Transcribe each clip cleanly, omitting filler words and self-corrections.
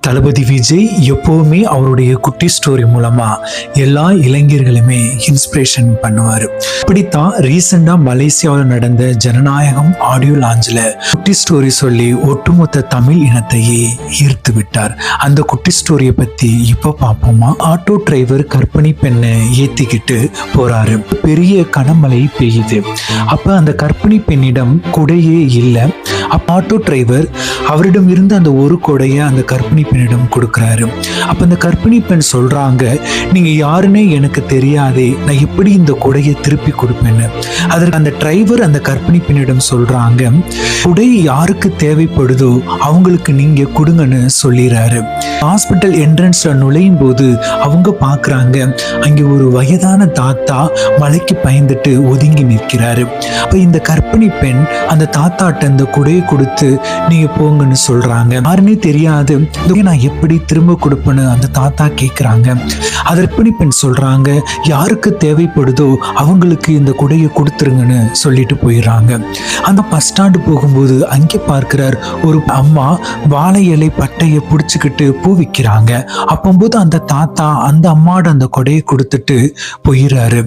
தளபதி விஜய் எப்பவுமே அவருடைய குட்டி ஸ்டோரி மூலமா எல்லா இளைஞர்களுமே இன்ஸ்பிரேஷன் பண்ணுவாரு. இப்படித்தான் ரீசெண்டா மலேசியாவில் நடந்த ஜனநாயகம் ஆடியோ லாஞ்சில் குட்டி ஸ்டோரி சொல்லி ஒட்டுமொத்த தமிழ் இனத்தையே ஈர்த்து விட்டார். அந்த குட்டி ஸ்டோரியை பத்தி இப்ப பார்ப்போமா? ஆட்டோ டிரைவர் கர்ப்பிணி பெண்ணை ஏத்திக்கிட்டு போறாரு. பெரிய கனமழை பெய்யுது. அப்ப அந்த கர்ப்பிணி பெண்ணிடம் குடையே இல்லை. அப்ப ஆட்டோ டிரைவர் அவரிடம் இருந்த அந்த ஒரு கொடையை அந்த கர்ப்பிணி பெண்ணிடம் கொடுக்கிறாரு. அப்ப அந்த கர்ப்பிணி பெண் சொல்றாங்க, நீங்க யாருன்னே எனக்கு தெரியாதே, நான் எப்படி இந்த கொடையை திருப்பி கொடுப்பேன்னு. அதற்கு அந்த டிரைவர் அந்த கர்ப்பிணி பெண்ணிடம் சொல்றாங்க, கொடை யாருக்கு தேவைப்படுதோ அவங்களுக்கு நீங்க கொடுங்கன்னு சொல்லிடுறாரு. ஹாஸ்பிட்டல் என்ட்ரன்ஸ்ல நுழையும் போது அவங்க பாக்குறாங்க, அங்கே ஒரு வயதான தாத்தா மழைக்கு பயந்துட்டு ஒதுங்கி நிற்கிறாரு. அப்ப இந்த கர்ப்பிணி பெண் அந்த தாத்தாட்ட அந்த கொடையை கொடுத்து நீங்க போங்கன்னு சொல்றாங்க. யாருன்னே தெரியாது, நான் எப்படி திரும்ப கொடுப்பேன்னு அந்த தாத்தா கேட்கிறாங்க. அதற்கு பெண் சொல்றாங்க, யாருக்கு தேவைப்படுதோ அவங்களுக்கு இந்த கொடையை கொடுத்துருங்கன்னு சொல்லிட்டு போயிடுறாங்க. அந்த பஸ் ஸ்டாண்டு போகும்போது அங்கே பார்க்கிறார், ஒரு அம்மா வாழை இலை பட்டையை பிடிச்சுக்கிட்டு பூ விற்கிறாங்க. அப்போது அந்த தாத்தா அந்த அம்மாவோட அந்த கொடையை கொடுத்துட்டு போயிடுறாரு.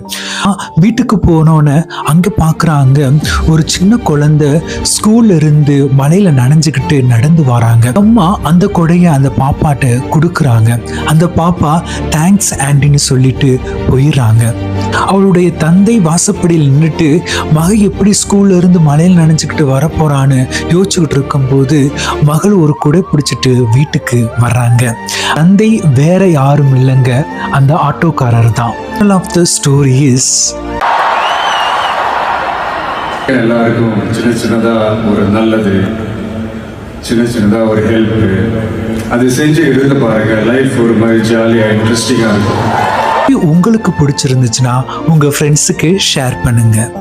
வீட்டுக்கு போனோன்னு அங்க பாக்குறாங்க, ஒரு சின்ன குழந்தை ஸ்கூல்ல இருந்து மலையில நனைஞ்சுக்கிட்டு நடந்து வராங்க. அம்மா அந்த கொடைய அந்த பாப்பாட்ட கொடுக்குறாங்க. அந்த பாப்பா தேங்க்ஸ் ஆண்டின்னு சொல்லிட்டு போயிடுறாங்க. அவளுடைய தந்தை வாசப்படியில் நின்றுட்டு மக எப்படி ஸ்கூல்ல இருந்து மலையில் நனைஞ்சுக்கிட்டு வரப்போறான்னு யோசிச்சுக்கிட்டு இருக்கும் போது மகள் ஒரு குடை பிடிச்சிட்டு வீட்டுக்கு வர்றாங்க. தந்தை வேற யாரும் இல்லைங்க, அந்த ஆட்டோக்காரர் தான். ஆஃப் த ஸ்டோரி இஸ், எல்லாருக்கும் சின்ன சின்னதா ஒரு நல்லது, சின்ன சின்னதா ஒரு ஹெல்ப், அது செஞ்சு இருந்து பாருங்க. லைஃப் ஒரு மாதிரி ஜாலியா இன்ட்ரெஸ்டிங்கா இருக்கும். உங்களுக்கு பிடிச்சிருந்துச்சுன்னா உங்க ஃப்ரெண்ட்ஸுக்கு ஷேர் பண்ணுங்க.